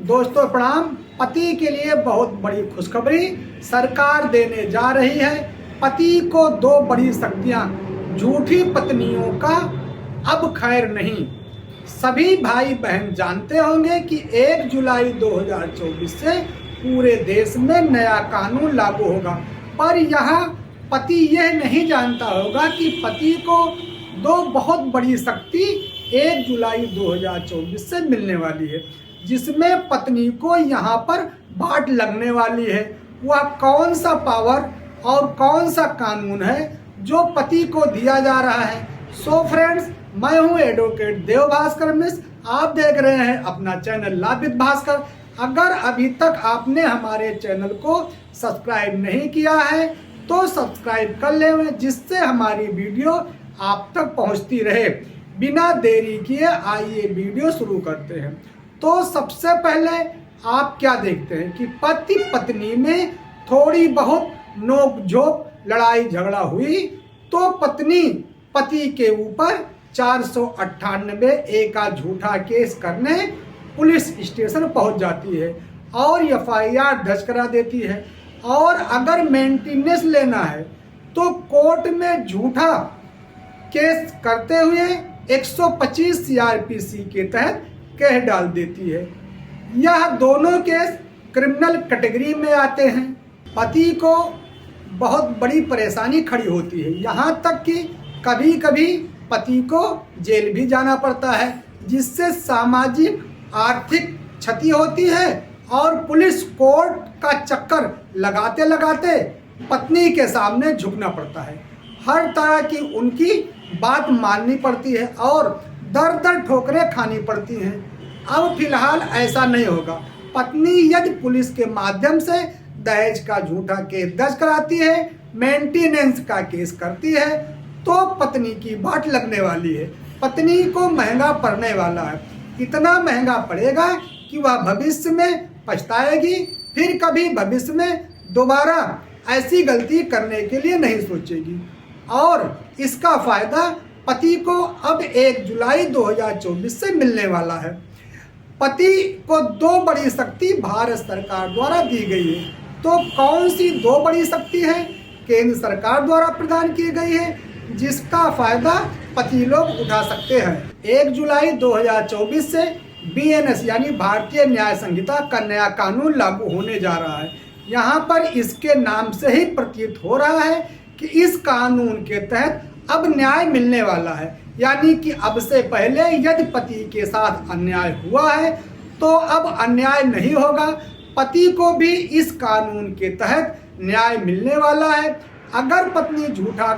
दोस्तों प्रणाम। पति के लिए बहुत बड़ी खुशखबरी सरकार देने जा रही है। पति को दो बड़ी शक्तियां, झूठी पत्नियों का अब खैर नहीं। सभी भाई बहन जानते होंगे कि 1 जुलाई 2024 से पूरे देश में नया कानून लागू होगा, पर यहाँ पति यह नहीं जानता होगा कि पति को दो बहुत बड़ी शक्ति 1 जुलाई 2024 से मिलने वाली है, जिसमें पत्नी को यहाँ पर बाट लगने वाली है। वह कौन सा पावर और कौन सा कानून है जो पति को दिया जा रहा है। सो फ्रेंड्स, मैं हूँ एडवोकेट देव भास्कर मिश्र। आप देख रहे हैं अपना चैनल लॉ विद भास्कर। अगर अभी तक आपने हमारे चैनल को सब्सक्राइब नहीं किया है तो सब्सक्राइब कर लें, जिससे हमारी वीडियो आप तक पहुंचती रहे। बिना देरी किए आइए वीडियो शुरू करते हैं। तो सबसे पहले आप क्या देखते हैं कि पति पत्नी में थोड़ी बहुत नोक-झोंक, लड़ाई झगड़ा हुई तो पत्नी पति के ऊपर 498 का झूठा केस करने पुलिस स्टेशन पहुंच जाती है और FIR दर्ज करा देती है। और अगर मेंटेनेंस लेना है तो कोर्ट में झूठा केस करते हुए 125 CRPC के तहत केस डाल देती है। यह दोनों केस क्रिमिनल कैटेगरी में आते हैं। पति को बहुत बड़ी परेशानी खड़ी होती है, यहाँ तक कि कभी कभी पति को जेल भी जाना पड़ता है, जिससे सामाजिक आर्थिक क्षति होती है और पुलिस कोर्ट का चक्कर लगाते लगाते पत्नी के सामने झुकना पड़ता है। हर तरह की उनकी बात माननी पड़ती है और दर दर ठोकरें खानी पड़ती हैं। अब फिलहाल ऐसा नहीं होगा। पत्नी यदि पुलिस के माध्यम से दहेज का झूठा केस दर्ज कराती है, मेंटेनेंस का केस करती है, तो पत्नी की बाट लगने वाली है। पत्नी को महंगा पड़ने वाला है। इतना महंगा पड़ेगा कि वह भविष्य में पछताएगी, फिर कभी भविष्य में दोबारा ऐसी गलती करने के लिए नहीं सोचेगी। और इसका फायदा पति को अब 1 जुलाई 2024 से मिलने वाला है। पति को दो बड़ी शक्ति भारत सरकार द्वारा दी गई है। तो कौन सी दो बड़ी शक्ति है? केंद्र सरकार द्वारा प्रदान की गई है, जिसका फायदा पति लोग उठा सकते हैं। 1 जुलाई 2024 से BNS यानी भारतीय न्याय संहिता का नया कानून लागू होने जा रहा है। यहाँ पर इसके नाम से ही प्रतीत हो रहा है कि इस कानून के तहत अब न्याय मिलने वाला है। यानी कि अब से पहले यदि पति के साथ अन्याय हुआ है तो अब अन्याय नहीं होगा। पति को भी इस कानून के तहत न्याय मिलने वाला है। अगर पत्नी झूठा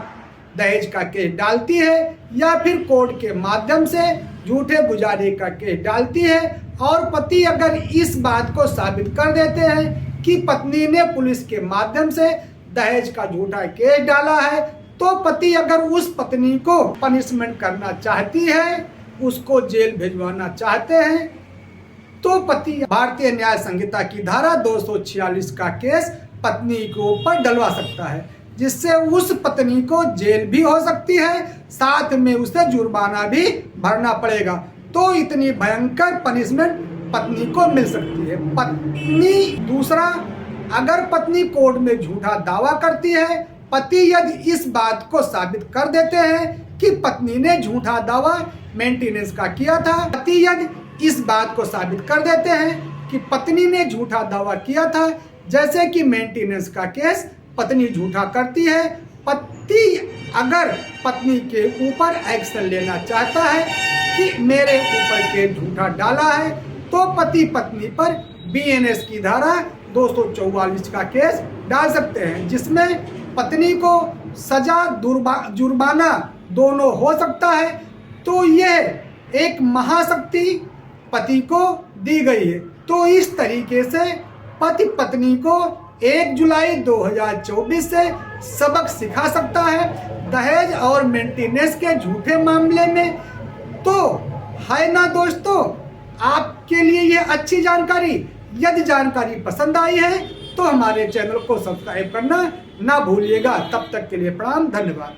दहेज का केस डालती है या फिर कोर्ट के माध्यम से झूठे गुजारे का केस डालती है और पति अगर इस बात को साबित कर देते हैं कि पत्नी ने पुलिस के माध्यम से दहेज का झूठा केस डाला है, तो पति अगर उस पत्नी को पनिशमेंट करना चाहती है, उसको जेल भिजवाना चाहते हैं, तो पति भारतीय न्याय संहिता की धारा 246 का केस पत्नी के ऊपर डलवा सकता है, जिससे उस पत्नी को जेल भी हो सकती है, साथ में उसे जुर्माना भी भरना पड़ेगा। तो इतनी भयंकर पनिशमेंट पत्नी को मिल सकती है। पत्नी दूसरा, अगर पत्नी कोर्ट में झूठा दावा करती है, पति यदि इस बात को साबित कर देते हैं कि पत्नी ने झूठा दावा मेंटेनेंस का किया था, पति यदि इस बात को साबित कर देते हैं कि पत्नी ने झूठा दावा किया था, जैसे कि मेंटेनेंस का केस पत्नी झूठा करती है, पति अगर पत्नी के ऊपर एक्शन लेना चाहता है कि मेरे ऊपर के झूठा डाला है, तो पति पत्नी पर BNS की धारा 244 का केस डाल सकते हैं, जिसमें पत्नी को सजा जुर्माना दोनों हो सकता है। तो यह एक महाशक्ति पति को दी गई है। तो इस तरीके से पति पत्नी को 1 जुलाई 2024 से सबक सिखा सकता है दहेज और मेंटेनेंस के झूठे मामले में। तो है ना दोस्तों, आपके लिए ये अच्छी जानकारी। यदि जानकारी पसंद आई है तो हमारे चैनल को सब्सक्राइब करना ना भूलिएगा। तब तक के लिए प्रणाम, धन्यवाद।